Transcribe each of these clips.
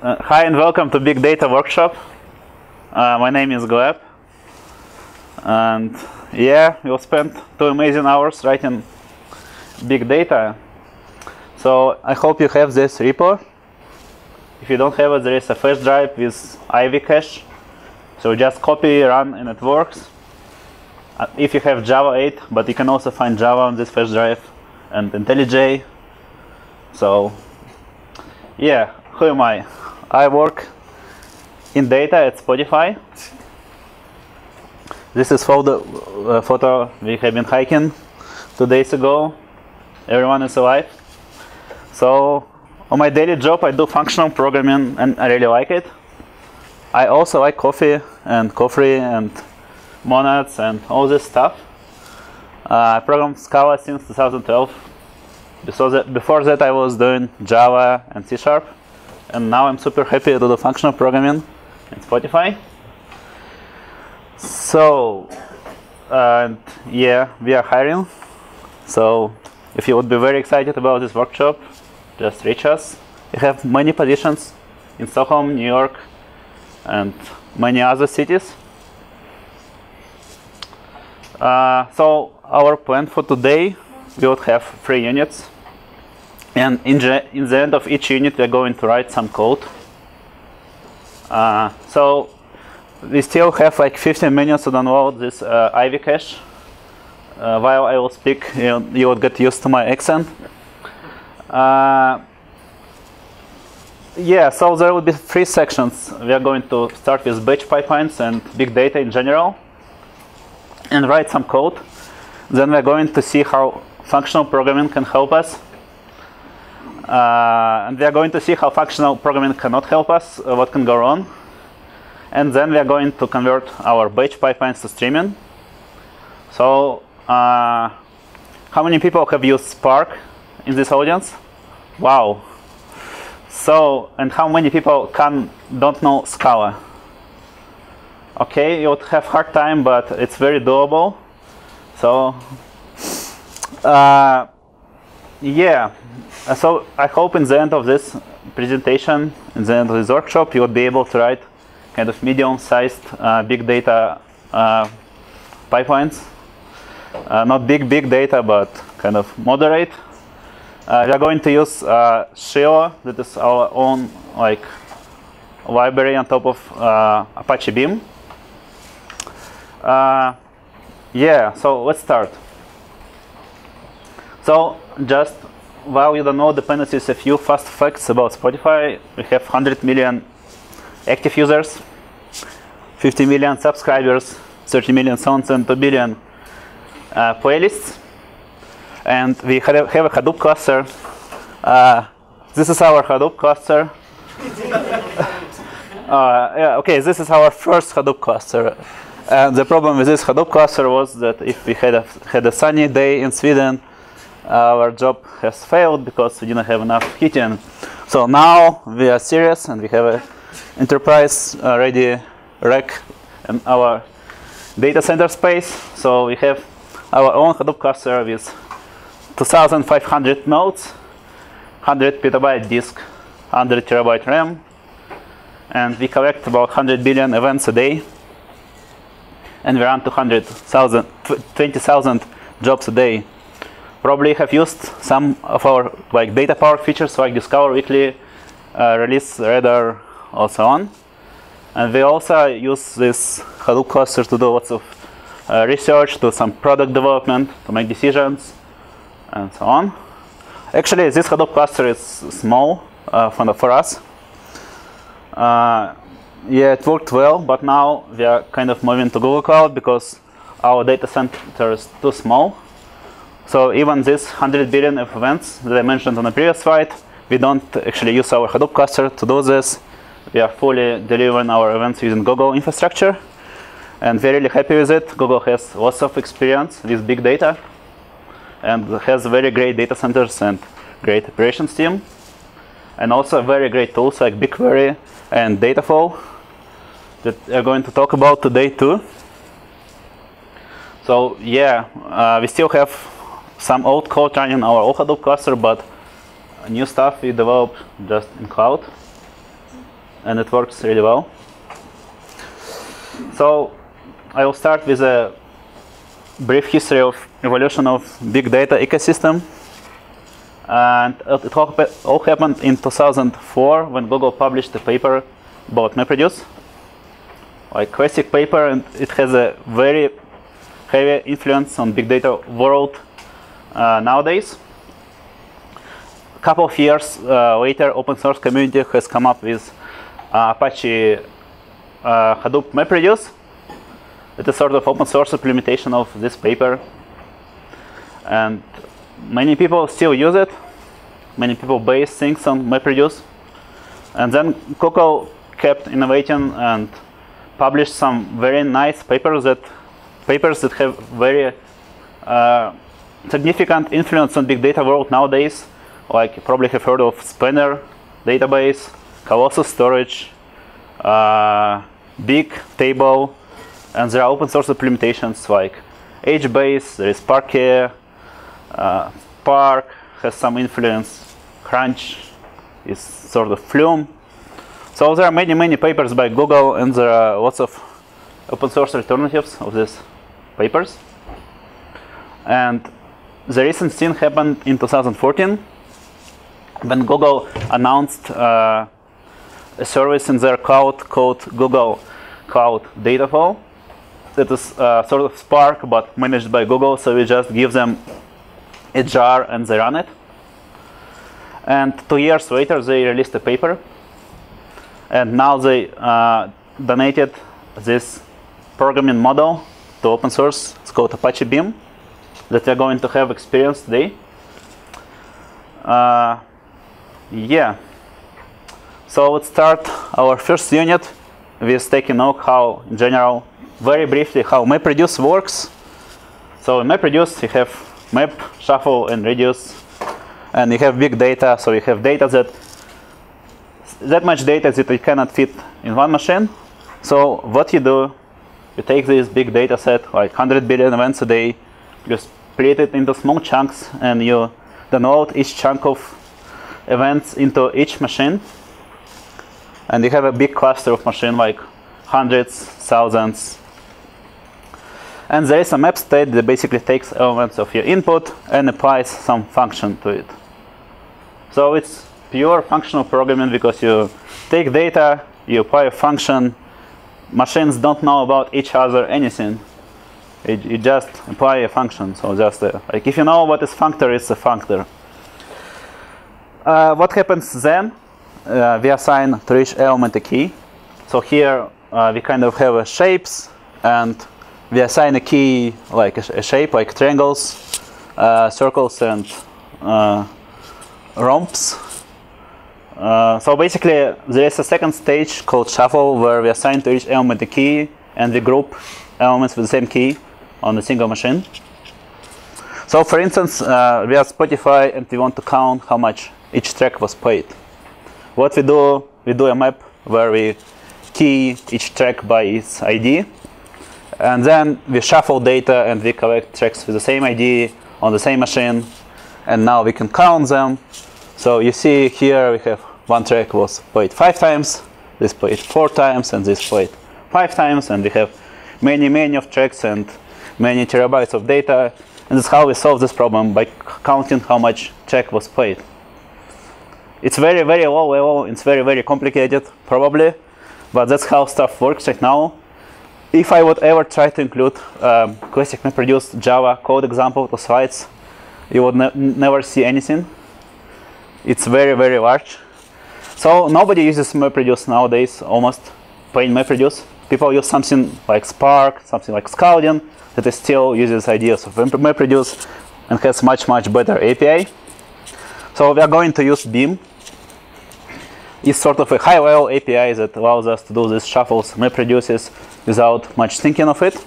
Hi and welcome to Big Data Workshop. My name is Gleb. And yeah, we'll spend 2 amazing hours writing big data. So I hope you have this repo. If you don't have it, there is a flash drive with Ivy cache. So just copy, run, and it works. If you have Java 8, but you can also find Java on this flash drive and IntelliJ. So yeah, who am I? I work in data at Spotify. This is photo we have been hiking 2 days ago. Everyone is alive. So on my daily job, I do functional programming, and I really like it. I also like coffee and monads and all this stuff. I programmed Scala since 2012. Before that, I was doing Java and C#, and now I'm super happy to do functional programming in Spotify. So, yeah, we are hiring. So, if you would be very excited about this workshop, just reach us. We have many positions in Stockholm, New York, and many other cities. So, our plan for today, we would have 3 units. And in the end of each unit, we're going to write some code. So we still have like 15 minutes to download this Ivy cache. While I will speak, you will get used to my accent. Yeah, so there will be 3 sections. We are going to start with batch pipelines and big data in general, and write some code. Then we're going to see how functional programming can help us. And we are going to see how functional programming cannot help us, what can go wrong. And then we are going to convert our batch pipelines to streaming. So, how many people have used Spark in this audience? Wow. So, and how many people don't know Scala? Okay, you would have a hard time, but it's very doable. So, yeah. So I hope in the end of this presentation, in the end of this workshop, you will be able to write kind of medium-sized big data pipelines. Not big data, but kind of moderate. We are going to use Scio, that is our own like library on top of Apache Beam. Yeah, so let's start. So just while you don't know dependencies, a few fast facts about Spotify. We have 100 million active users, 50 million subscribers, 30 million songs, and 2 billion playlists. And we have a Hadoop cluster. This is our Hadoop cluster. Yeah, okay, this is our first Hadoop cluster. And the problem with this Hadoop cluster was that if we had a sunny day in Sweden, our job has failed because we didn't have enough heating. So now we are serious and we have an enterprise ready rack in our data center space. So we have our own Hadoop cluster with 2,500 nodes, 100 petabyte disk, 100 terabyte RAM, and we collect about 100 billion events a day. And we run 20,000 jobs a day. Probably have used some of our like data power features like Discover Weekly, Release Radar, or so on. And we also use this Hadoop cluster to do lots of research, do some product development, to make decisions, and so on. Actually, this Hadoop cluster is small for us. Yeah, it worked well, but now we are kind of moving to Google Cloud because our data center is too small. So even this 100 billion of events that I mentioned on the previous slide, we don't actually use our Hadoop cluster to do this. We are fully delivering our events using Google infrastructure, and we're really happy with it. Google has lots of experience with big data and has very great data centers and great operations team, and also very great tools like BigQuery and Dataflow that we're going to talk about today too. So yeah, we still have some old code running in our old Hadoop cluster, but new stuff we developed just in cloud, and it works really well. So I will start with a brief history of evolution of big data ecosystem. And it all happened in 2004 when Google published a paper about MapReduce, like classic paper, and it has a very heavy influence on big data world nowadays. A couple of years later, open source community has come up with Apache Hadoop MapReduce. It is sort of open source implementation of this paper, and many people still use it. Many people base things on MapReduce. And then Google kept innovating and published some very nice papers that have very significant influence on big data world nowadays. Like you probably have heard of Spanner database, Colossus storage, Big Table, and there are open source implementations like HBase, there is Parse, Spark has some influence, Crunch is sort of Flume. So there are many papers by Google, and there are lots of open source alternatives of these papers. And the recent thing happened in 2014 when Google announced a service in their cloud called Google Cloud Dataflow. That is sort of Spark but managed by Google, so we just give them a jar and they run it. And 2 years later they released a paper, and now they donated this programming model to open source. It's called Apache Beam, that we're going to have experience today. Yeah. So let's start our first unit with taking a look how, in general, very briefly, how MapReduce works. So in MapReduce, you have map, shuffle, and reduce, and you have big data. So you have data that much data that you cannot fit in one machine. So what you do, you take this big data set, like 100 billion events a day, you split it into small chunks, and you download each chunk of events into each machine. And you have a big cluster of machines, like hundreds, thousands. And there is a map state that basically takes elements of your input and applies some function to it. So it's pure functional programming, because you take data, you apply a function. Machines don't know about each other anything. You just apply a function. So just like if you know what is functor, it's a functor. What happens then? We assign to each element a key. So here we kind of have shapes, and we assign a key like a shape, like triangles, circles, and rhombs. So basically, there is a second stage called shuffle, where we assign to each element a key, and we group elements with the same key on a single machine. So for instance, we are Spotify, and we want to count how much each track was played. What we do a map where we key each track by its ID, and then we shuffle data and we collect tracks with the same ID on the same machine, and now we can count them. So you see here we have one track was played 5 times, this played 4 times, and this played 5 times, and we have many of tracks and many terabytes of data, and that's how we solve this problem, by counting how much track was played. It's very low level, it's very complicated probably, but that's how stuff works right now. If I would ever try to include classic MapReduce Java code example to slides, you would never see anything. It's very large. So nobody uses MapReduce nowadays, almost plain MapReduce. People use something like Spark, something like Scala that still uses ideas of MapReduce and has much better API. So we are going to use Beam. It's sort of a high-level API that allows us to do these shuffles, MapReduces, without much thinking of it.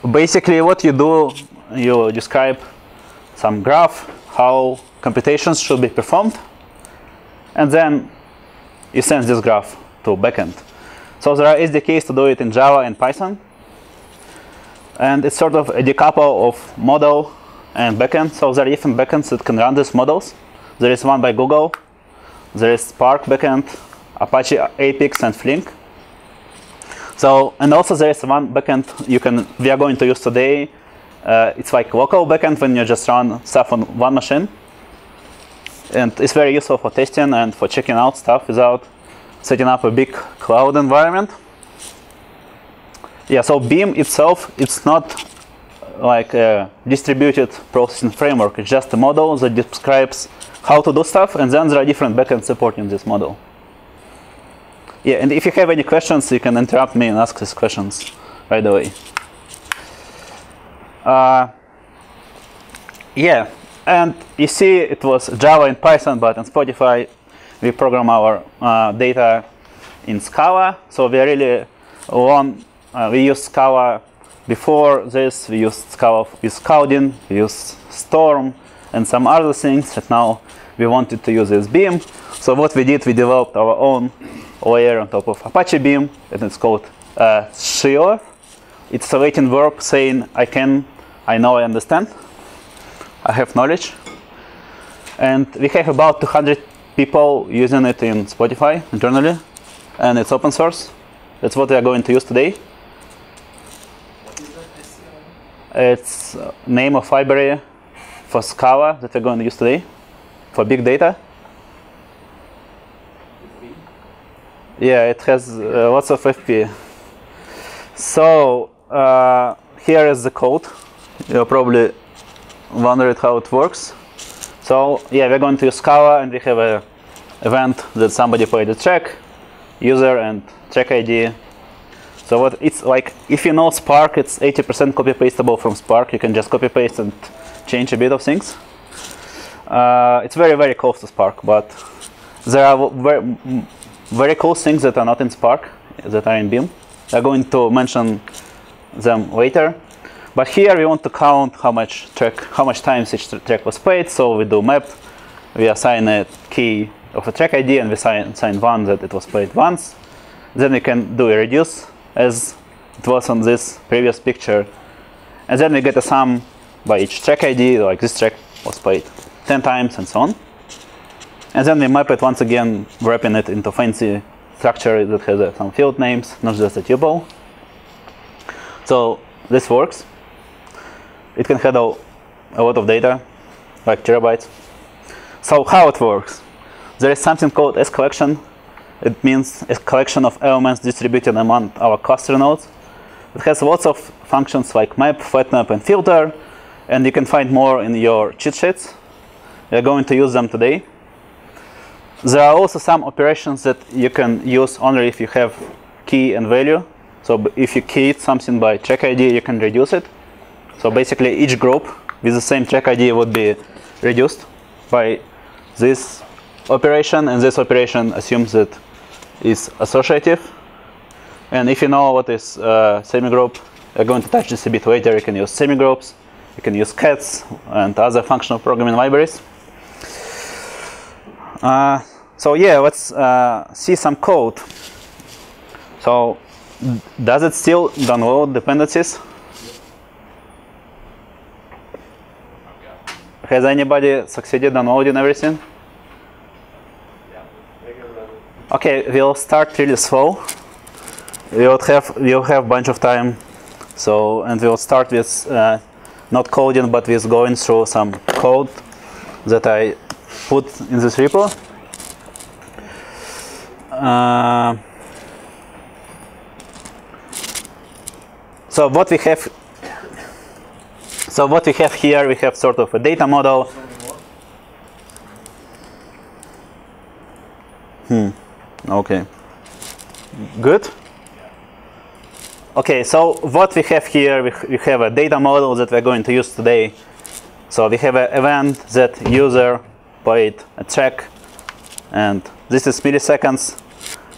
Basically, what you do, you describe some graph, how computations should be performed, and then you send this graph to backend. So there are SDKs to do it in Java and Python, and it's sort of a decouple of model and backend. So there are different backends that can run these models. There is one by Google. There is Spark backend, Apache Apex, and Flink. So, and also there is one backend we are going to use today. It's like local backend when you just run stuff on one machine. And it's very useful for testing and for checking out stuff without setting up a big cloud environment. Yeah, so Beam itself, it's not like a distributed processing framework. It's just a model that describes how to do stuff, and then there are different backends supporting this model. Yeah, and if you have any questions, you can interrupt me and ask these questions right away. Yeah, and you see it was Java and Python, but in Spotify we program our data in Scala. So we really we used Scala before this. We used Scala with Cloudin, we used Storm, and some other things. And now we wanted to use this Beam. So what we did, we developed our own layer on top of Apache Beam, and it's called Scio. It's a Latin verb saying I know, I understand. I have knowledge. And we have about 200 people using it in Spotify internally, and it's open source. That's what we are going to use today. What is that, Scio? It's name of library for Scala that we're going to use today for big data. Yeah, it has lots of FP. So here is the code. You're probably wondering how it works. So yeah, we're going to use Scala, and we have an event that somebody played a track, user and track ID. So what it's like, if you know Spark, it's 80% copy pastable from Spark. You can just copy paste and change a bit of things. It's very, very close to Spark, but there are very cool things that are not in Spark that are in Beam. I'm going to mention them later. But here we want to count how much times each track was played. So we do map. We assign a key of a track ID, and we assign one that it was played once. Then we can do a reduce, as it was on this previous picture. And then we get a sum by each track ID, like this track was played 10 times and so on. And then we map it once again, wrapping it into fancy structure that has some field names, not just a tuple. So this works. It can handle a lot of data, like terabytes. So how it works? There is something called S collection. It means a collection of elements distributed among our cluster nodes. It has lots of functions like map, flatmap, and filter, and you can find more in your cheat sheets. We are going to use them today. There are also some operations that you can use only if you have key and value. So if you key something by track ID, you can reduce it. So basically each group with the same track ID would be reduced by this operation, and this operation assumes that it's associative. And if you know what is semigroup, we're going to touch this a bit later. You can use semigroups, you can use cats and other functional programming libraries. So yeah, let's see some code. So does it still download dependencies? Has anybody succeeded downloading everything? Okay, we'll start really slow. We'll have a bunch of time. So, and we'll start with not coding, but with going through some code that I put in this repo. So what we have here, we have sort of a data model. Okay. Good. Okay, so what we have here, we have a data model that we're going to use today. So we have an event that user played a track, and this is milliseconds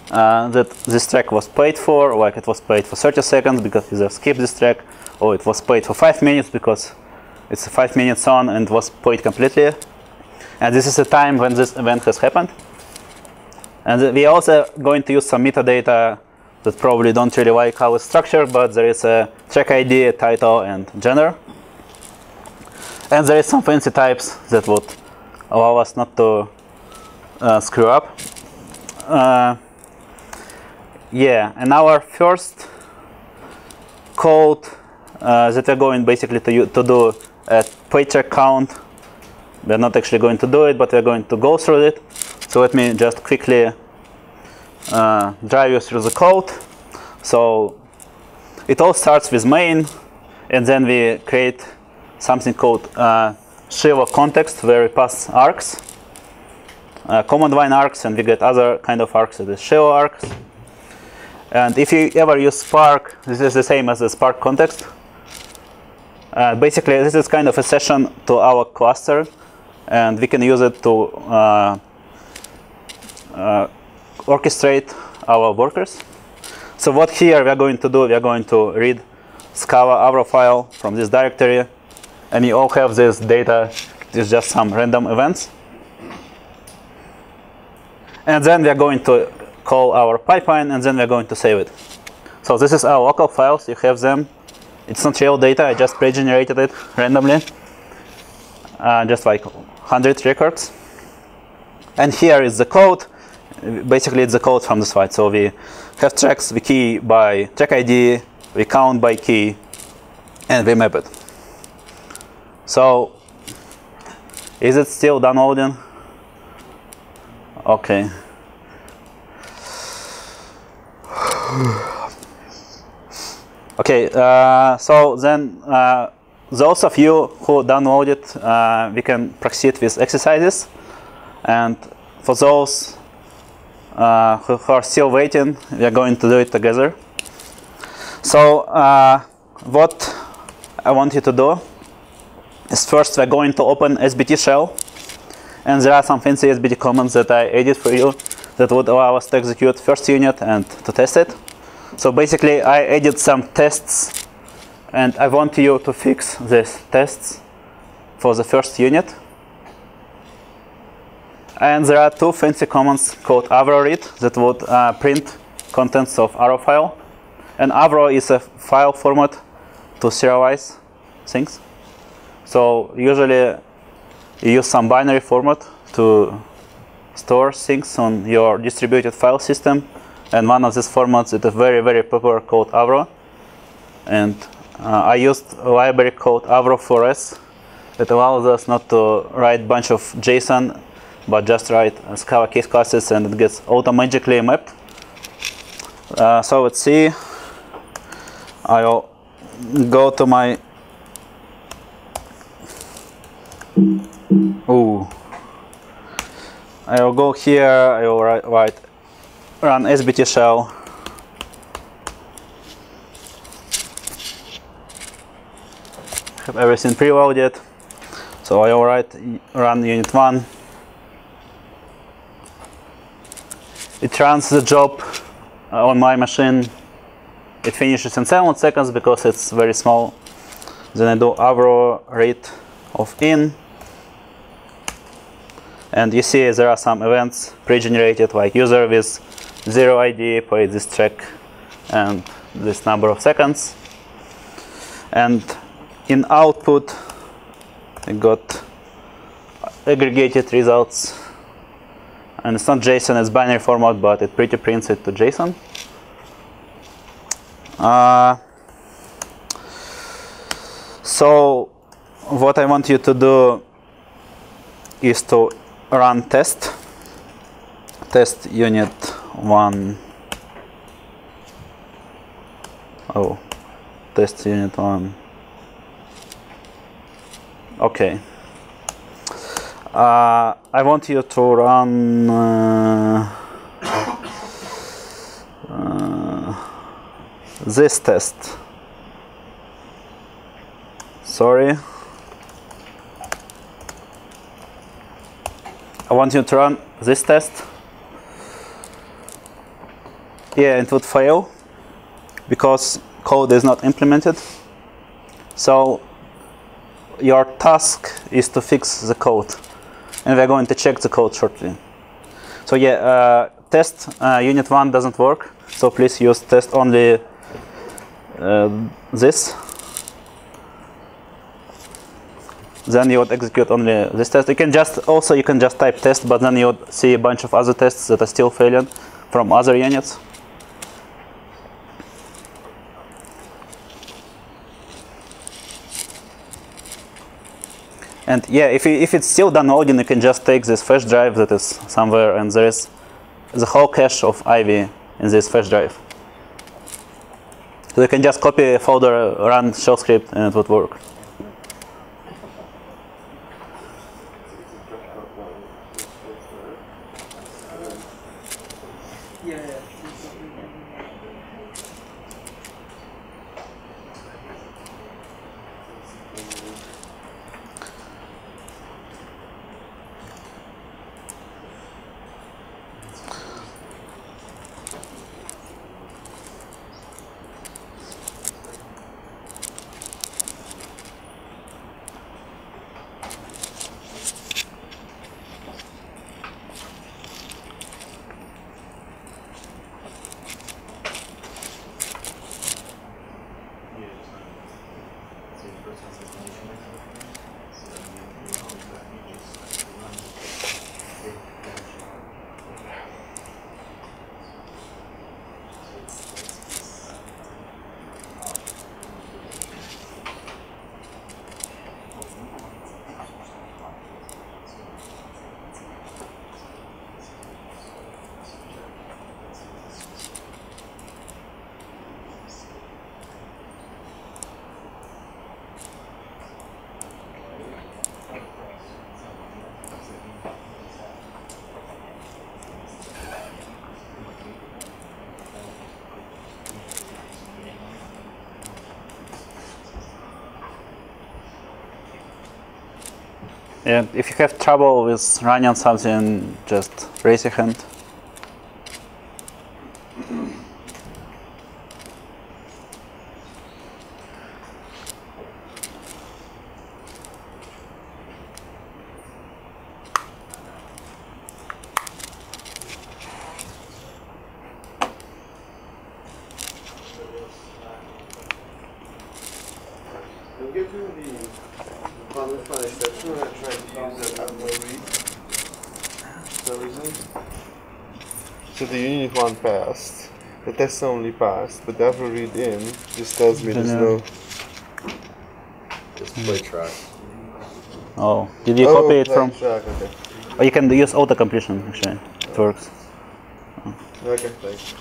that this track was played for, like it was played for 30 seconds because user skipped this track, or it was played for 5 minutes because it's a 5 minutes on and was played completely. And this is the time when this event has happened. And we also going to use some metadata that probably don't really like how it's structured, but there is a track ID, a title, and genre. And there is some fancy types that would allow us not to screw up. Yeah, and our first code that we're going basically to do a paycheck count. We're not actually going to do it, but we're going to go through it. So let me just quickly drive you through the code. So it all starts with main, and then we create something called Scio context, where we pass args, command line args, and we get other kind of args, that is Scio args. And if you ever use Spark, this is the same as the Spark context. Basically, this is kind of a session to our cluster, and we can use it to orchestrate our workers. So what here we are going to do, we are going to read Scala Avro file from this directory, and you all have this data. It's just some random events. And then we are going to call our pipeline, and then we are going to save it. So this is our local files. You have them. It's not real data. I just pre-generated it randomly, just like 100 records. And here is the code. Basically, it's the code from the slide. So we have tracks. We key by track ID. We count by key, and we map it. So is it still downloading? Okay. Okay, so then those of you who downloaded, we can proceed with exercises. And for those who are still waiting, we are going to do it together. So what I want you to do is first we're going to open SBT Shell. And there are some fancy SBT Comments that I added for you that would allow us to execute first unit and to test it. So basically, I added some tests, and I want you to fix these tests for the first unit. And there are two fancy commands called avro read that would print contents of arrow file. And avro is a file format to serialize things. So usually you use some binary format to store things on your distributed file system. And one of these formats is a very, very popular called avro. And I used a library called avro4s that allows us not to write a bunch of JSON, but just write Scala case classes, and it gets automatically mapped. So let's see. I'll go to my I'll go here. I will write run SBT shell. Have everything preloaded. So I will write run unit 1. It runs the job on my machine. It finishes in 7 seconds because it's very small. Then I do avro rate of in. And you see there are some events pre-generated, like user with 0 ID played this track and this number of seconds. And in output, I got aggregated results. And it's not JSON, it's binary format, but it pretty prints it to JSON. So what I want you to do is to run test unit 1. Oh, test unit 1. Okay. I want you to run this test. Sorry. I want you to run this test. Yeah, it would fail because code is not implemented. So your task is to fix the code, and we're going to check the code shortly. So yeah, test unit 1 doesn't work, so please use test only this. then you would execute only this test. You can just type test, but then you would see a bunch of other tests that are still failing from other units. And yeah, if it's still downloading, you can just take this flash drive that is somewhere, and there is the whole cache of Ivy in this flash drive. So you can just copy a folder, run shell script, and it would work. And if you have trouble with running on something, just raise your hand. So the unit 1 passed, the test only passed, but the upload read in just tells me there's no... Just play track. Oh, did you copy it from? Track, okay. Oh, you can use auto completion actually. It works. Oh. Okay, thanks.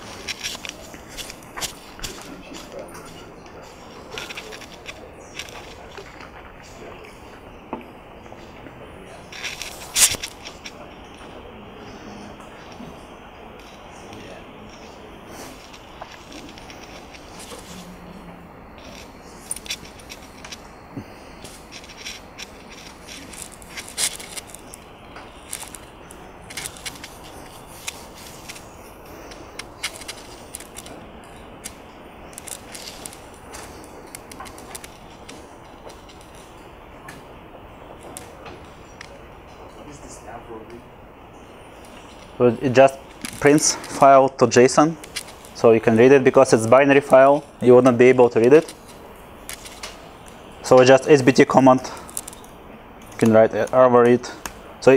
So it just prints file to JSON, so you can read it. Because it's binary file, you would not be able to read it. So just SBT comment, you can write over it. So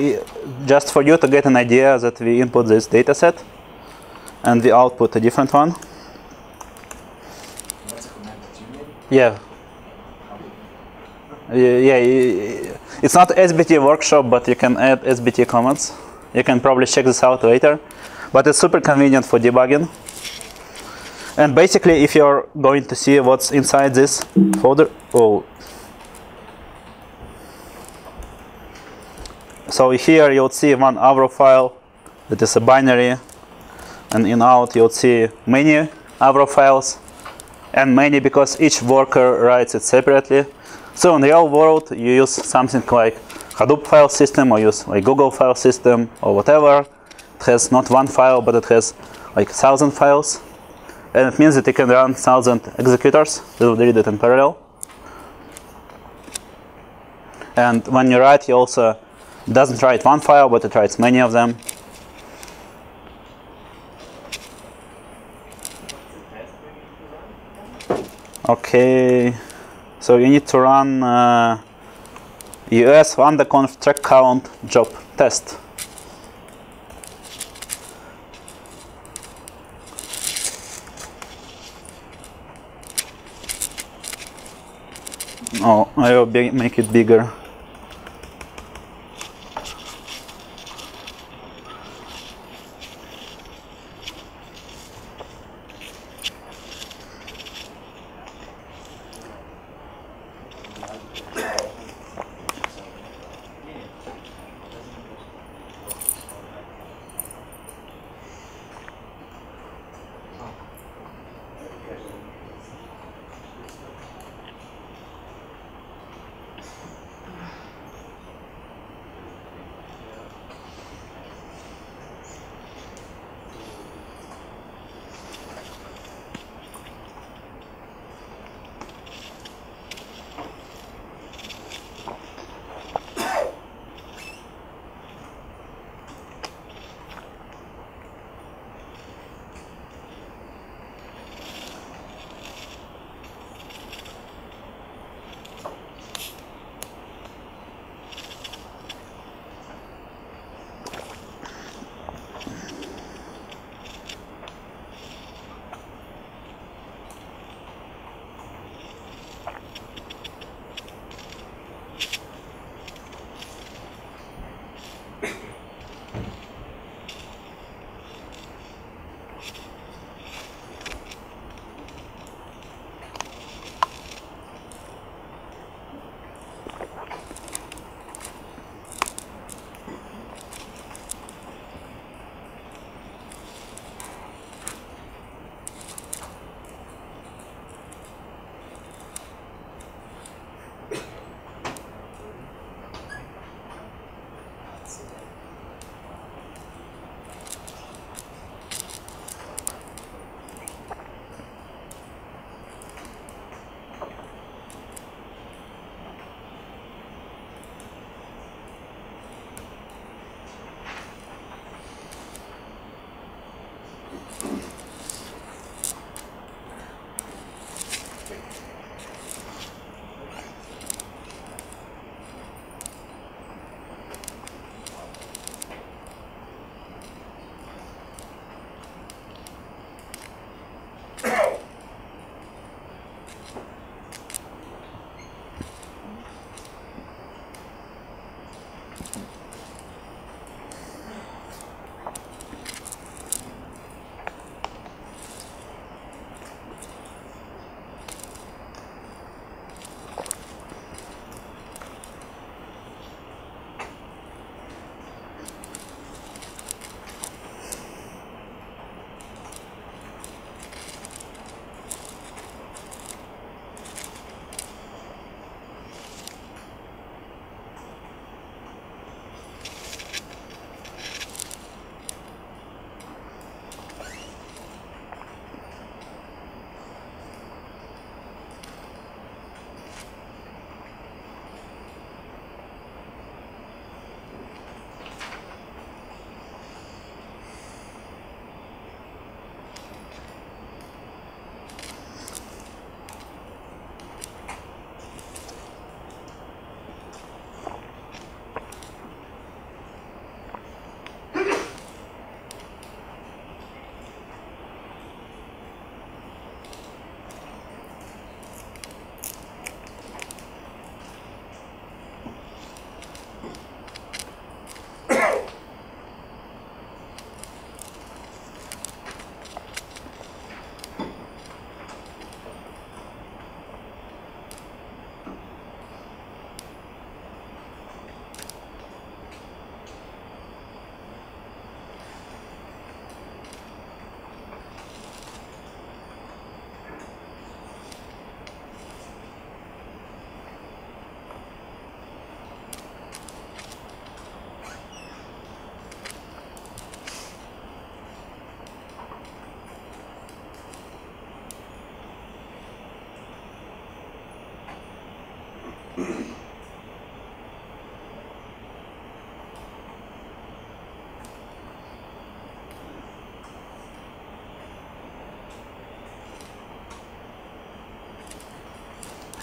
just for you to get an idea that we input this data set and we output a different one. That's a command that you made? Yeah. Yeah, it's not SBT workshop, but you can add SBT comments. You can probably check this out later, but it's super convenient for debugging. And basically, if you're going to see what's inside this folder, so here you'll see one Avro file that is a binary, and in out you'll see many Avro files, and many because each worker writes it separately. So in the real world, you use something like Hadoop file system, or use like Google file system, or whatever. It has not one file, but it has like 1,000 files, and it means that you can run 1,000 executors that will read it in parallel. And when you write, you also doesn't write one file, but it writes many of them. Okay, so you need to run US LambdaConf track count job test. Oh, I will make it bigger.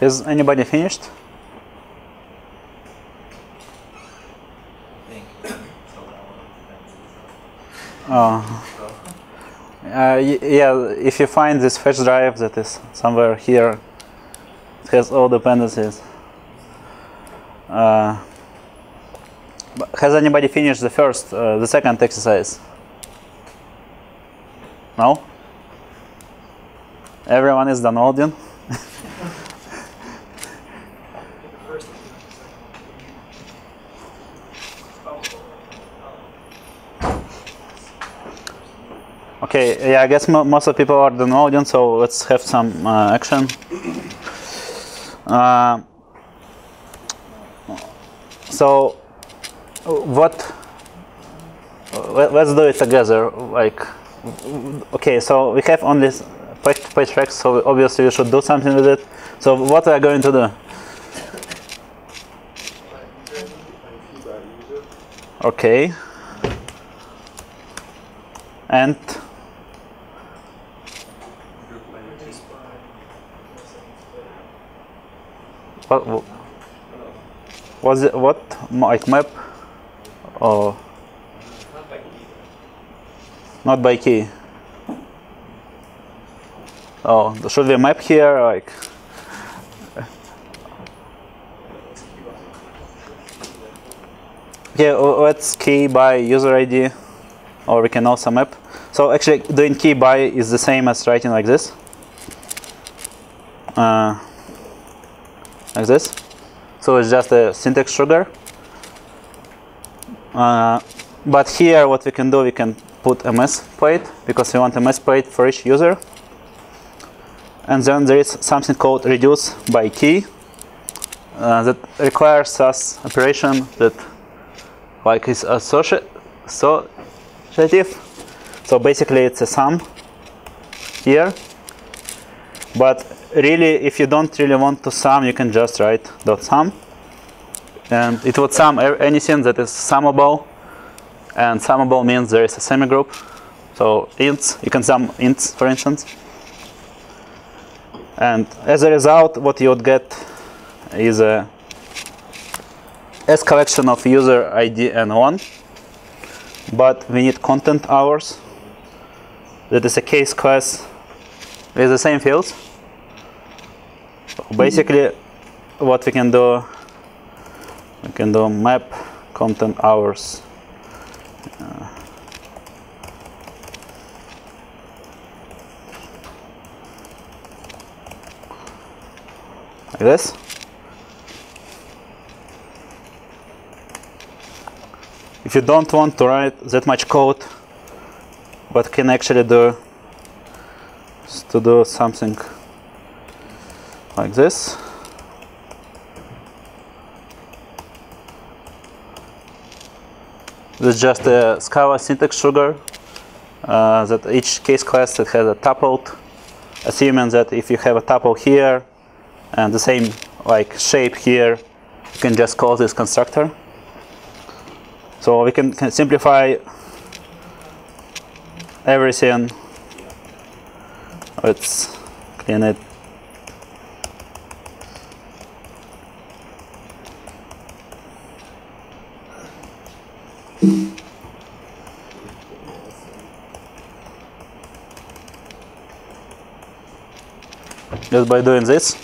Has anybody finished? think so Yeah, if you find this fetch drive that is somewhere here, it has all dependencies. Has anybody finished the second exercise? No? Everyone is downloading? Okay, yeah, I guess most of the people are downloading, so let's have some action. So, let's do it together. Like, okay, so we have only page tracks, so obviously we should do something with it. So, what are we going to do? Okay. And what was it? What like map? Oh, not by key. Oh, should we map here? Like, yeah, let's key by user ID, or we can also map. So actually, doing key by is the same as writing like this. Like this. So it's just a syntax sugar. But here what we can do, we can put a MS plate, because we want a MS plate for each user. And then there is something called reduce by key that requires us operation that like is associative. So basically it's a sum here. But really, if you don't really want to sum, you can just write .sum, and it would sum anything that is summable, and summable means there is a semigroup. So ints, you can sum ints, for instance, and as a result, what you would get is a S collection of user ID and one, but we need content hours. That is a case class with the same fields. Basically, what we can do map content hours. Like this. If you don't want to write that much code, but can actually do something like this. This is just a Scala syntax sugar that each case class that has a tuple, assuming that if you have a tuple here and the same like shape here, you can just call this constructor. So we can simplify everything. Let's clean it. Just by doing this.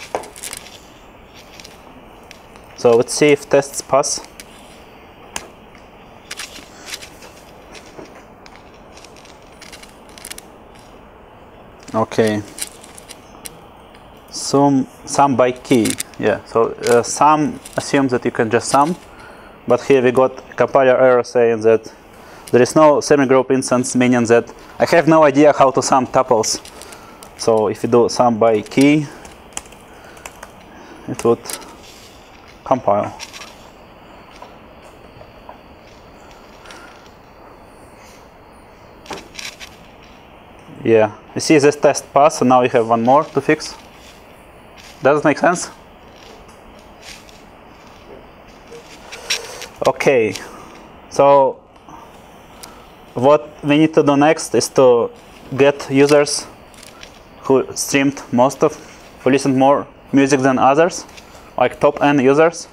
So let's see if tests pass. Okay. Sum by key. Yeah. So sum assumes that you can just sum, but here we got a compiler error saying that there is no semigroup instance, meaning that I have no idea how to sum tuples. So if you do sum by key, it would compile. Yeah, you see this test pass, so now we have one more to fix. Does it make sense? Okay, so what we need to do next is to get users who streamed who listened more music than others, like top N users,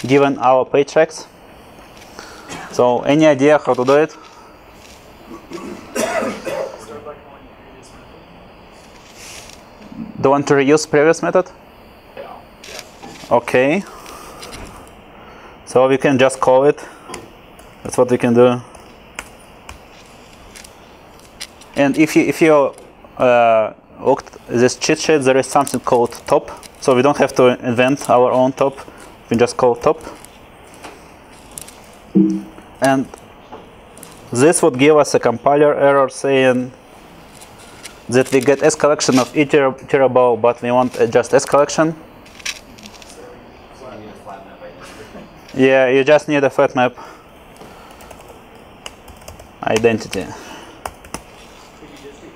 given our page tracks. So any idea how to do it? Start by calling the previous method. Do you want to reuse previous method? Yeah. Okay. So we can just call it. That's what we can do. And if you looked at this cheat sheet, there is something called top. So we don't have to invent our own top. We can just call top. And this would give us a compiler error saying that we get S collection of each terabyte, but we want just S collection. So I need a flat map identity. Yeah, you just need a flat map identity. Could you just do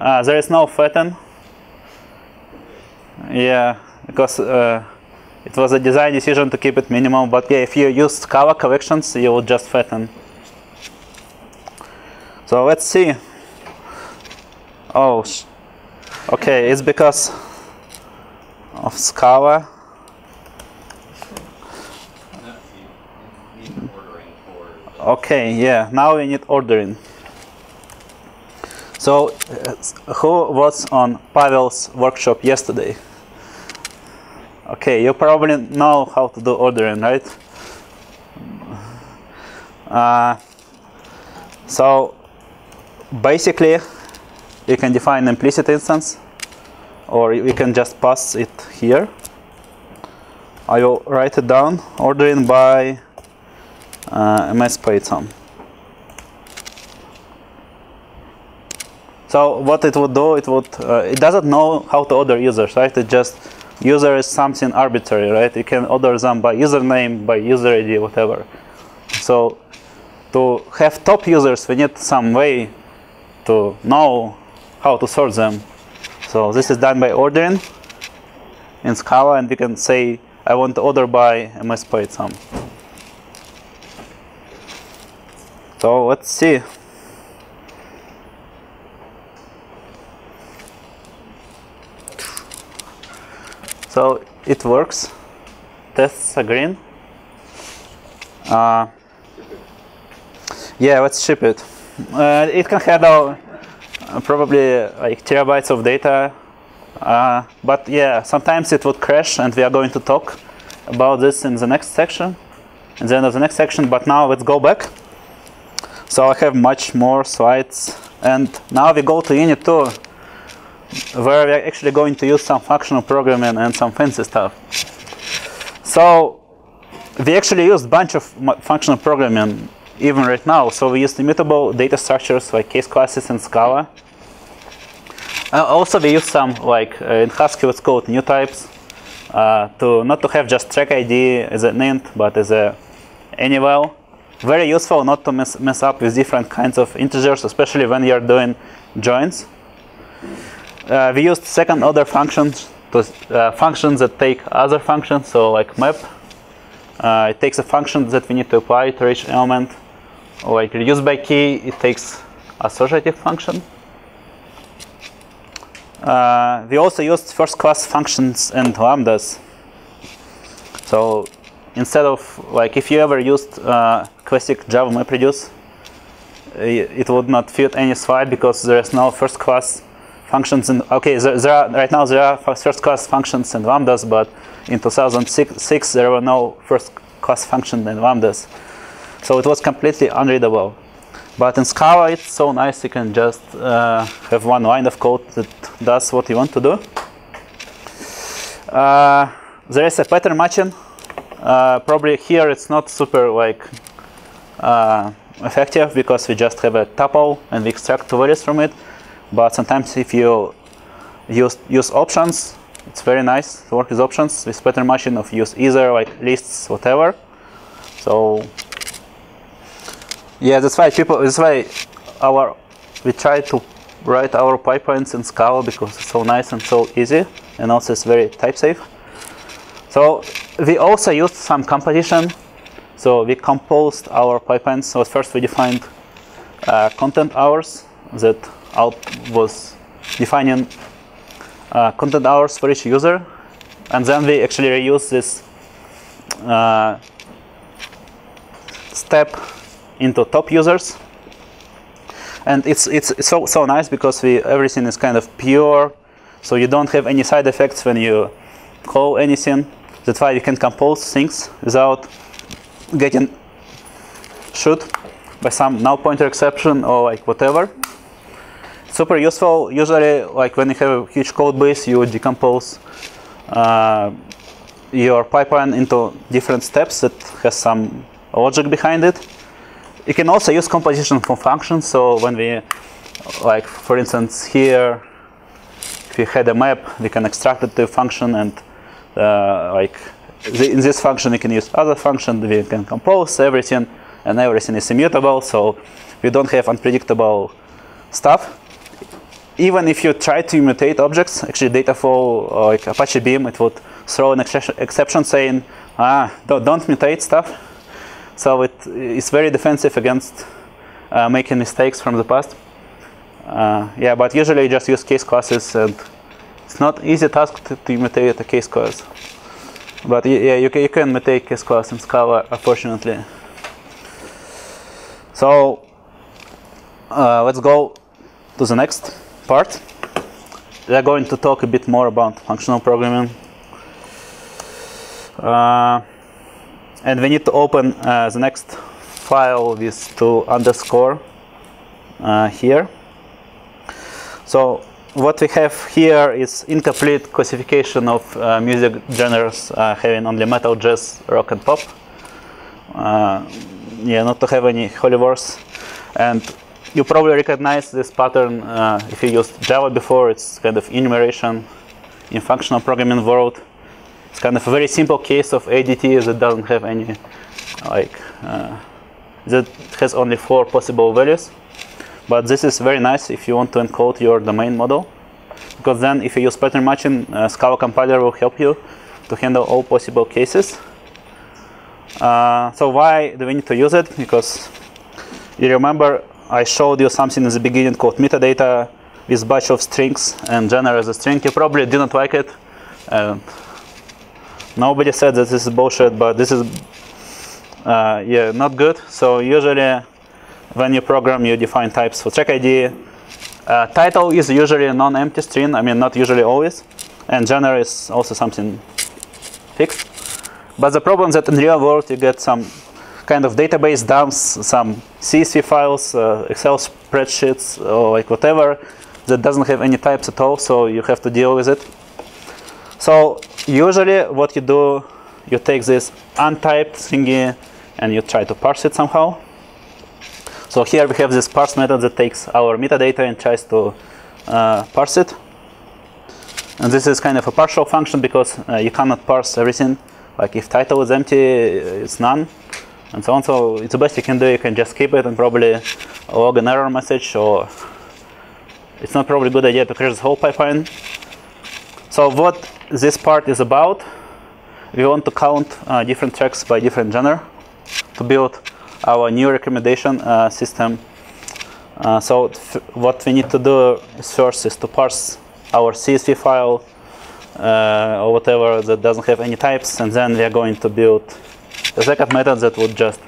flat? There is no flatten. Yeah, because it was a design decision to keep it minimal. But yeah, if you use Scala collections, you will just flatten. So let's see. Oh, okay, it's because of Scala. Okay, yeah, now we need ordering. So, who was on Pavel's workshop yesterday? Okay, you probably know how to do ordering, right? So, basically, you can define an implicit instance, or you can just pass it here. I will write it down, ordering by ms Python. So what it would do, it doesn't know how to order users, right? It just, user is something arbitrary, right? You can order them by username, by user ID, whatever. So to have top users, we need some way to know how to sort them. So this is done by ordering in Scala, and we can say, I want to order by ms Python. So let's see. So it works. Tests are green. Yeah, let's ship it. It can handle probably like terabytes of data. But yeah, sometimes it would crash, and we are going to talk about this in the next section, in the end of the next section. But now let's go back. So I have much more slides, and now we go to Unit 2, where we're actually going to use some functional programming and some fancy stuff. So we actually used a bunch of functional programming even right now. So we used immutable data structures like case classes in Scala. Also we use some, like in Haskell it's called new types, to not to have just track ID as an int, but as a any val. Very useful not to mess up with different kinds of integers, especially when you're doing joins. We used second order functions, functions that take other functions, so like map. It takes a function that we need to apply to each element. Like reduce by key, it takes associative function. We also used first class functions and lambdas. So instead of, like, if you ever used classic Java MapReduce, it would not fit any slide because there is no first class functions. Okay, right now there are first class functions and lambdas, but in 2006 there were no first class functions and lambdas. So it was completely unreadable. But in Scala it's so nice, you can just have one line of code that does what you want to do. There is a pattern matching. Probably here it's not super like effective because we just have a tuple and we extract two values from it. But sometimes if you use options, it's very nice to work with options with pattern matching of use either, like lists, whatever. So yeah, that's why we try to write our pipelines in Scala because it's so nice and so easy, and also it's very type safe. So we also used some composition. So we composed our pipelines. So first we defined content hours that was defining content hours for each user, and then we actually reuse this step into top users. And it's so nice because everything is kind of pure, so you don't have any side effects when you call anything. That's why you can compose things without getting shoot by some null pointer exception or like whatever. Super useful. Usually, like when you have a huge code base, you would decompose your pipeline into different steps that has some logic behind it. You can also use composition from functions. So when we, like for instance here, if we had a map, we can extract it to a function, and in this function we can use other function. We can compose everything, and everything is immutable. So we don't have unpredictable stuff. Even if you try to mutate objects, actually Dataflow or like Apache Beam, it would throw an exception saying, don't mutate stuff. So it's very defensive against making mistakes from the past. Yeah, but usually you just use case classes, and it's not easy task to mutate a case class. But yeah, you can mutate case class in Scala, unfortunately. So let's go to the next part. We are going to talk a bit more about functional programming. And we need to open the next file with two underscore here. So what we have here is incomplete classification of music genres having only metal, jazz, rock, and pop. Yeah, not to have any holy wars. And you probably recognize this pattern if you used Java before. It's kind of enumeration in functional programming world. It's kind of a very simple case of ADT that doesn't have any, that has only 4 possible values. But this is very nice if you want to encode your domain model, because then if you use pattern matching, Scala compiler will help you to handle all possible cases. So why do we need to use it? Because you remember I showed you something in the beginning called metadata with a bunch of strings and genre as a string. You probably didn't like it. Nobody said that this is bullshit, but this is yeah, not good. So usually when you program, you define types for track ID. Title is usually a non-empty string. I mean, not usually always. And genre is also something fixed. But the problem is that in real world you get some kind of database dumps, some CSV files, Excel spreadsheets, or like whatever that doesn't have any types at all. So you have to deal with it. So usually what you do, you take this untyped thingy and you try to parse it somehow. So here we have this parse method that takes our metadata and tries to parse it. And this is kind of a partial function because you cannot parse everything. Like if title is empty, it's none, and so on. So it's the best you can do. You can just keep it and probably log an error message, or it's not probably a good idea to crash this whole pipeline. So what this part is about, we want to count different tracks by different genre to build our new recommendation system. So what we need to do first is to parse our CSV file or whatever that doesn't have any types, and then we are going to build a second method that would just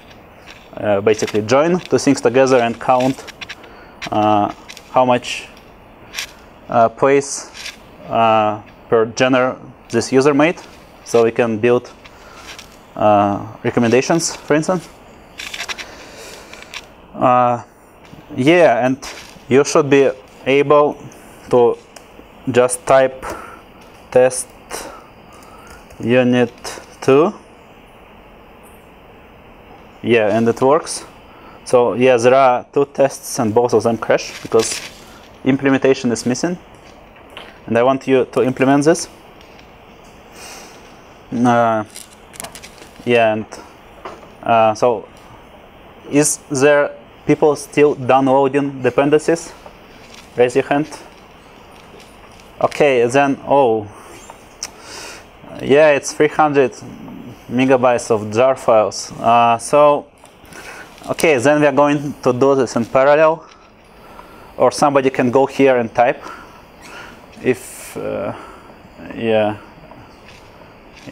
basically join two things together and count how much plays per genre this user made, so we can build recommendations, for instance. Yeah, and you should be able to just type test unit 2. Yeah, and it works. So yeah, there are 2 tests and both of them crash because implementation is missing. And I want you to implement this. Yeah, and so is there people still downloading dependencies? Raise your hand. Okay, then, oh, yeah, it's 300 megabytes of jar files. So, okay, then we are going to do this in parallel, or somebody can go here and type. If, yeah,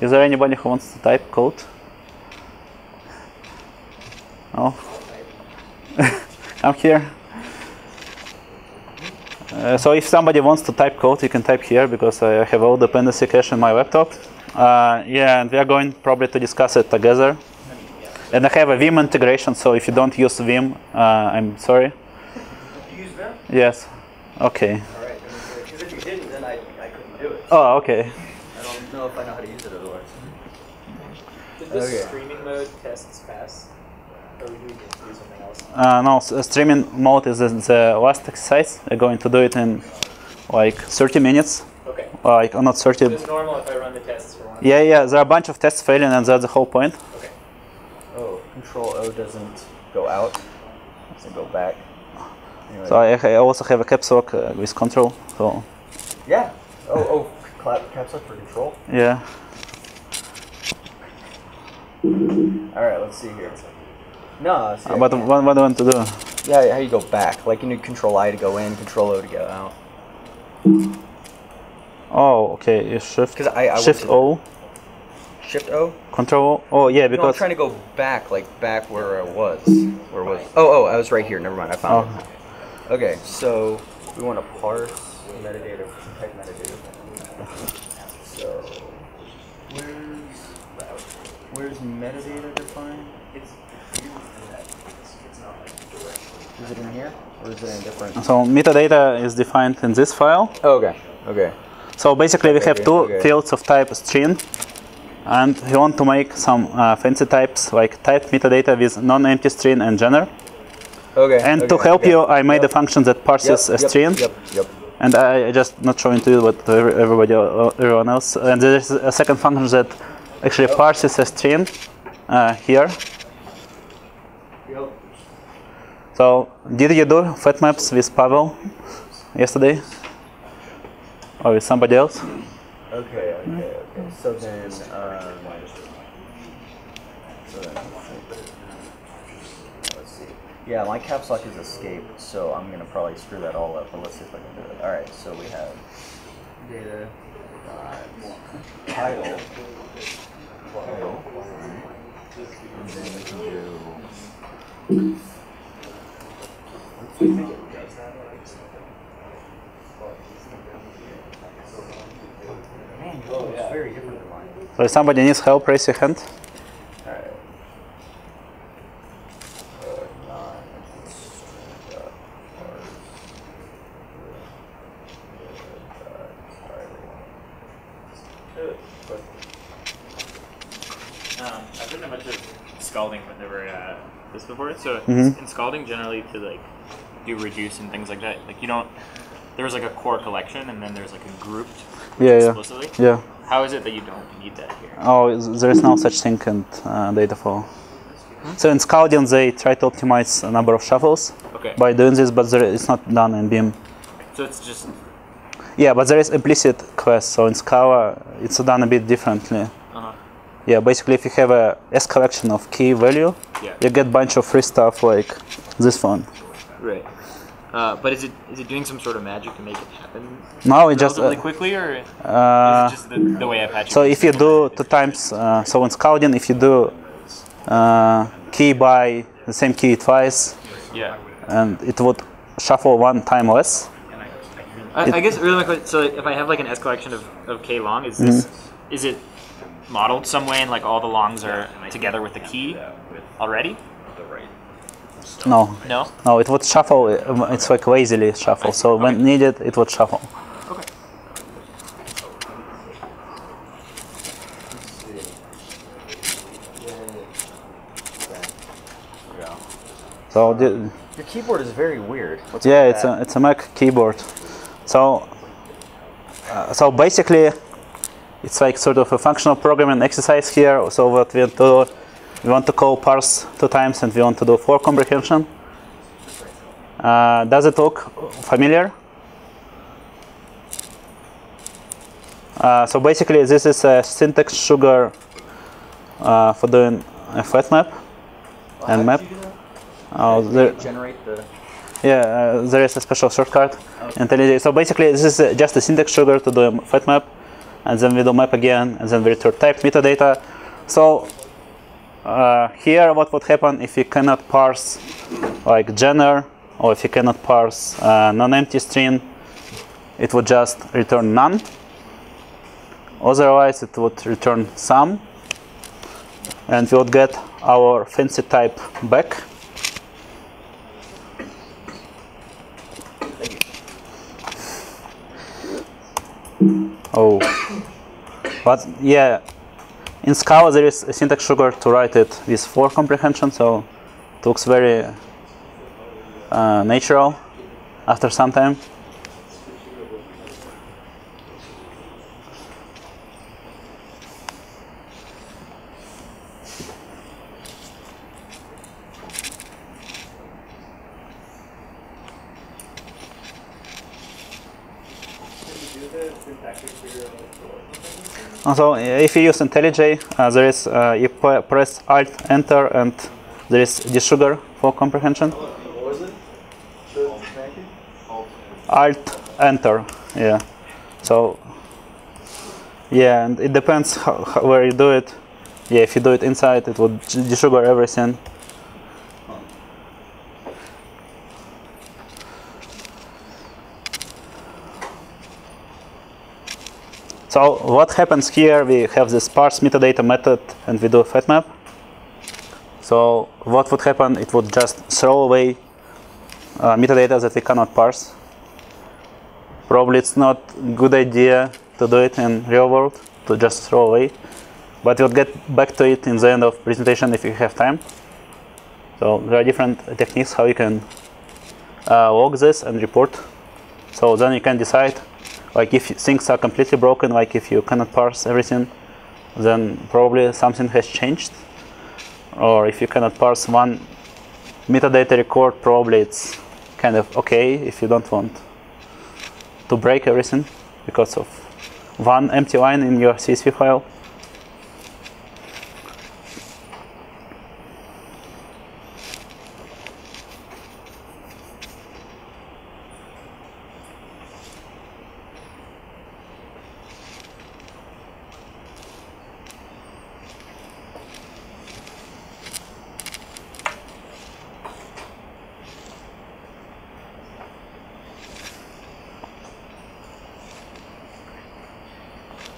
is there anybody who wants to type code? Oh. I'm here. So if somebody wants to type code, you can type here because I have all dependency cache in my laptop. Yeah, and we are going probably to discuss it together. And I have a Vim integration, so if you don't use Vim, I'm sorry. You use Vim? Yes. Okay. All right. Because if you didn't, then I couldn't do it. Oh, okay. I don't know if I know how to use it otherwise. Did this streaming mode tests pass? Or do we need to do something else? No, streaming mode is the last exercise. I'm going to do it in like 30 minutes. Okay. Like, not 30. So it's normal if I run the tests for one. Yeah, yeah, there are a bunch of tests failing, and that's the whole point. Okay. Oh, Control O doesn't go out. Doesn't go back. Anyway. So I also have a caps lock with control. So Yeah. Oh, caps lock for control. yeah. All right, let's see here. No, see, But what do I want to do? yeah, how you go back? Like you need Control I to go in, Control O to go out. Oh, okay. You shift. 'Cause I Shift went to O. Shift O. Control. Oh yeah, No, I'm because trying to go back, like back where I was. Where was? Oh, I was right here. Never mind, I found it. Okay, so we want to parse metadata, type metadata. So where's metadata defined? It's not like direct. Is it in here or is it in a different? so metadata is defined in this file. Oh, okay. Okay. So basically we have two Okay. fields of type string, and we want to make some fancy types like type metadata with non-empty string and genre. Okay. And okay, to help okay. you, I made a function that parses a string. Yep. And I just not showing to you, but to everyone else. And there is a second function that actually parses a string here. Yep. So, did you do fat maps with Pavel yesterday, or with somebody else? Okay. So then, let's see. Yeah, my caps lock is escape, so I'm gonna probably screw that all up. But let's see if I can do it. All right, so we have data title, and then we can do. Man, yours is very different than mine. So if somebody needs help, raise your hand. Alright. I've done a bunch of scalding whenever this before. So in scalding, generally to like do reduce and things like that, like you don't. There's like a core collection, and then there's like a grouped explicitly. Yeah. How is it that you don't need that here? Oh, there is no such thing in Dataflow. So in scalding, they try to optimize a number of shuffles Okay. by doing this, but it's not done in Beam. So it's just. Yeah, but there is implicit quest. So in Scala, it's done a bit differently. Yeah, basically, if you have a S collection of key value, you get a bunch of free stuff like this one. Right. But is it doing some sort of magic to make it happen? No, it just relatively quickly, or is it just the way Apache? so if you do 2 times, so in scalding, if you do key by the same key twice, and it would shuffle 1 time less. I guess really my question. So if I have like an S collection of k long, is this is it modeled some way, and like all the longs are together with the key already? No. No. No, it would shuffle. It's like lazily shuffle. So when needed, it would shuffle. Okay. So Your keyboard is very weird. What's it's a Mac keyboard. So so basically, it's like sort of a functional programming exercise here. So what we want to do, we want to call parse 2 times, and we want to do for comprehension. Does it look familiar? So basically, this is a syntax sugar for doing a fat map and map. Generate the. Yeah, there is a special shortcut. Okay. So basically, this is just a syntax sugar to do a fat map, and then we do map again, and then we return type metadata. So here what would happen if you cannot parse like gener, or if you cannot parse non-empty string, it would just return none. Otherwise it would return some, and we would get our fancy type back. Oh, but yeah, in Scala there is a syntax sugar to write it with for comprehension, so it looks very natural after some time. So if you use IntelliJ, there is you press Alt Enter and there is the sugar for comprehension. What was it? Alt Enter, yeah. So yeah, and it depends where you do it. Yeah, if you do it inside, it would desugar everything. So what happens here, we have this parse metadata method and we do a fat map. So what would happen, it would just throw away metadata that we cannot parse. Probably it's not a good idea to do it in real world, to just throw away. But we'll get back to it in the end of presentation if you have time. So there are different techniques how you can log this and report. So then you can decide, like if things are completely broken, like if you cannot parse everything, then probably something has changed. Or if you cannot parse one metadata record, probably it's kind of okay if you don't want to break everything because of one empty line in your CSV file.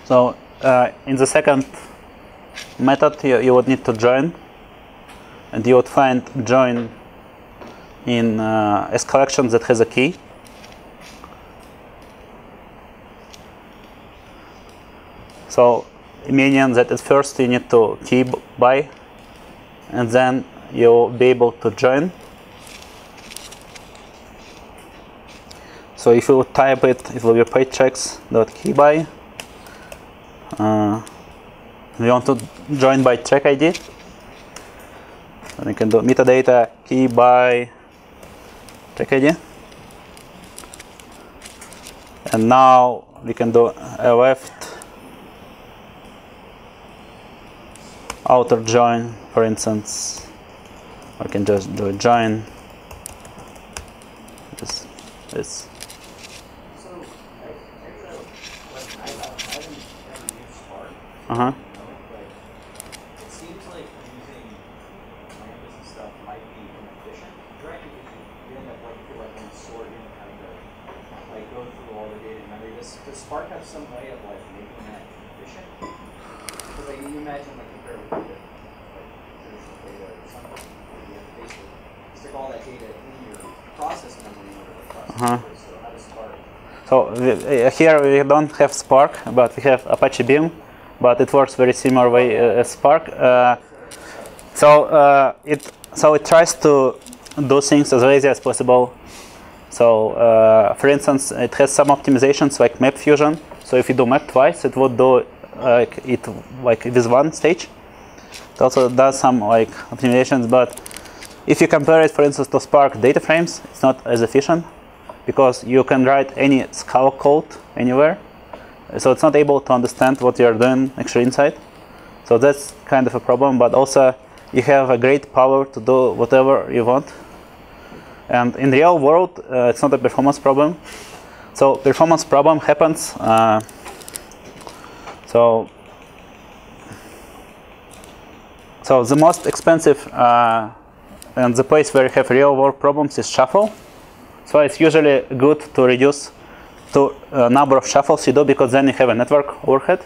So in the second method, you would need to join, and you would find join in as collection that has a key. So meaning that at first you need to key by, and then you'll be able to join. So if you type it, it will be pagechecks.keyby. We want to join by track ID. And we can do metadata key by track ID. And now we can do a left outer join, for instance. Or we can just do a join. This. Uh-huh. It seems like using lambdas and stuff might be inefficient, right? Because you end up sorting and having to go through all the data in memory. Does Spark have some way of making that efficient? Because you imagine compare with traditional data or something, you have to basically stick all that data in your process memory in order to process it. So how does Spark? So here we don't have Spark, but we have Apache Beam. But it works very similar way as Spark. So it tries to do things as lazy as possible. So for instance, it has some optimizations like map fusion. So if you do map twice, it would do it with one stage. It also does some optimizations, but if you compare it, for instance, to Spark data frames, it's not as efficient because you can write any Scala code anywhere. So it's not able to understand what you're doing actually inside. So that's kind of a problem, but also you have a great power to do whatever you want. And in the real world, it's not a performance problem. So performance problem happens. So So the most expensive and the place where you have real world problems is shuffle. So it's usually good to reduce to number of shuffles you do, because then you have a network overhead.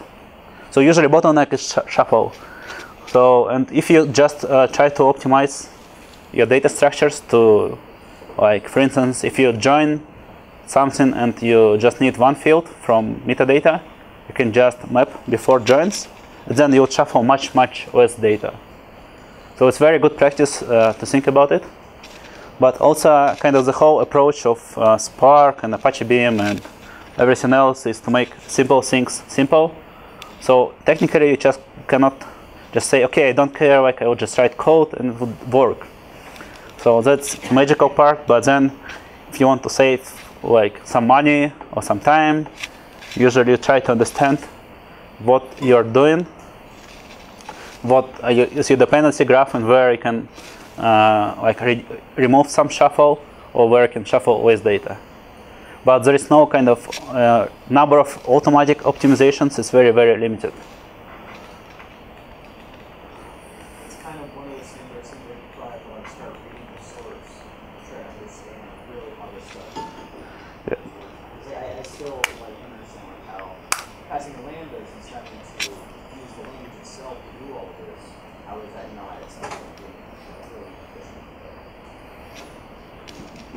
So usually bottleneck is shuffle. So, and if you just try to optimize your data structures to, like, for instance, if you join something and you just need one field from metadata, you can just map before joins, and then you'll shuffle much less data. So it's very good practice to think about it. But also kind of the whole approach of Spark and Apache Beam and everything else is to make simple things simple. So technically you just cannot just say, okay, I don't care, like I will just write code and it would work. So that's the magical part. But then if you want to save like some money or some time, usually you try to understand what you're doing, what you see dependency graph, and where you can remove some shuffle, or where you can shuffle less data. But there is no kind of number of automatic optimizations. It's very limited. It's kind of one of those things where somebody can try to like start reading the source, try to understand really how this stuff. Yeah. I still like understand like how passing the lambdas and stuff to use the language itself to do all of this. How is that not itself being really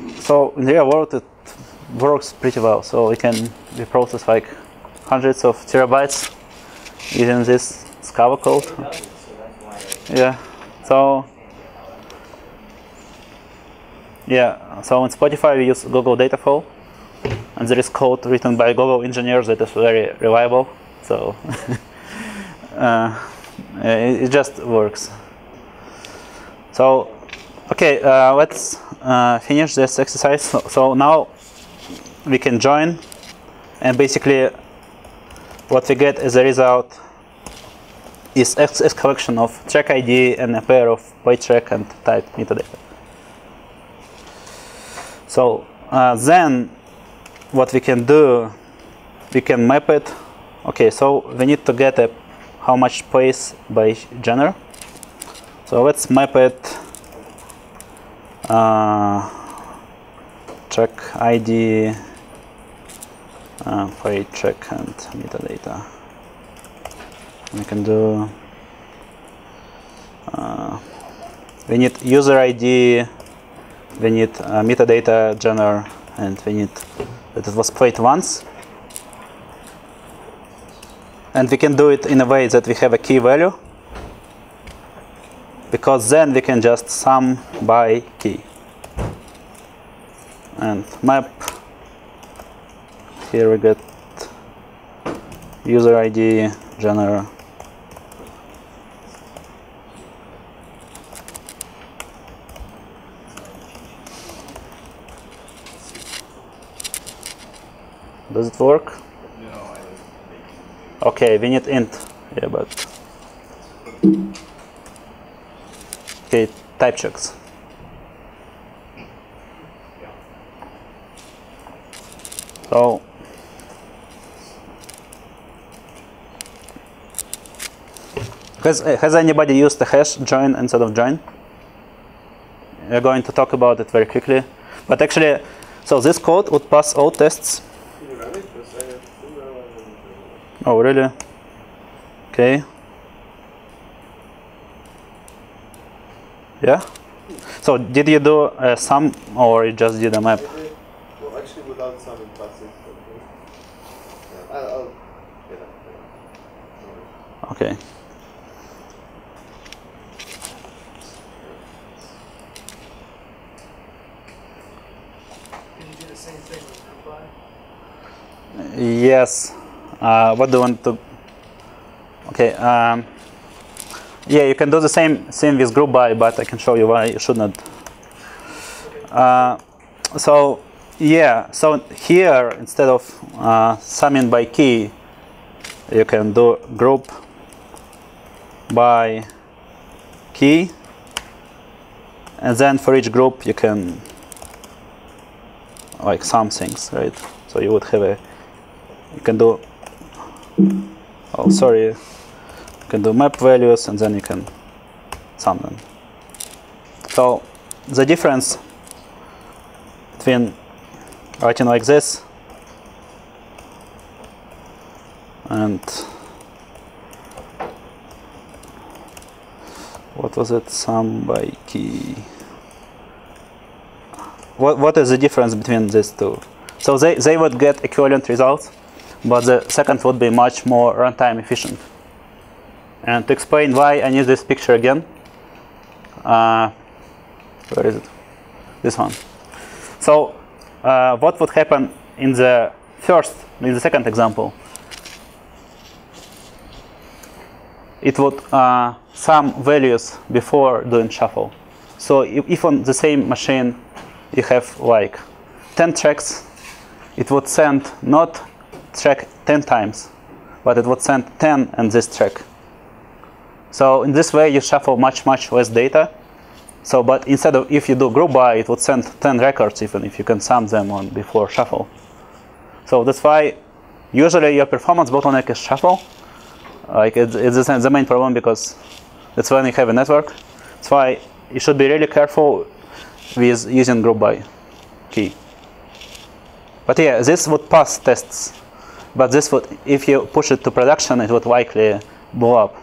efficient? So in the real world, it works pretty well. So we process like hundreds of terabytes using this Scala code. So that's why Yeah. So yeah. So in Spotify we use Google Dataflow, and there is code written by Google engineers that is very reliable. So it just works. So okay, let's finish this exercise. So now we can join, and basically what we get as a result is X collection of track ID and a pair of byte track and type metadata. So then what we can do, we can map it. Okay, so we need to get how much space by genre. So let's map it. Track ID, byte track and metadata. We can do. We need user ID. We need metadata genre, and we need that it was played once. And we can do it in a way that we have a key value, because then we can just sum by key and map. Here we get user ID, genre. Does it work? no, Okay, we need int. Yeah, but okay, type checks. So has anybody used the hash join instead of join? We're going to talk about it very quickly. But actually, so this code would pass all tests. Oh, really? Okay. Yeah? So did you do a sum, or you just did a map? Well, actually, without summing passive. I'll get up. Okay. Can you do the same thing with group by? Yes. What do you want to? Okay. Yeah, you can do the same with group by, but I can show you why you should not. So yeah, so here instead of summing by key, you can do group by key, and then for each group you can like sum things, right? So you would have you can do. Oh, sorry. You can do map values, and then you can sum them. So the difference between writing like this and what was it? Sum by key. What is the difference between these two? So they would get equivalent results, but the second would be much more runtime efficient. And to explain why, I need this picture again. Where is it? This one. So what would happen in the second example? It would sum values before doing shuffle. So if on the same machine you have like 10 tracks, it would send not track 10 times, but it would send 10 and this track. So in this way you shuffle much less data. So but instead of, if you do group by, it would send 10 records even if you can sum them on before shuffle. So that's why usually your performance bottleneck is shuffle. Like it's the main problem, because that's when you have a network. That's why you should be really careful with using group by key. But yeah, this would pass tests. But this would, if you push it to production, it would likely blow up.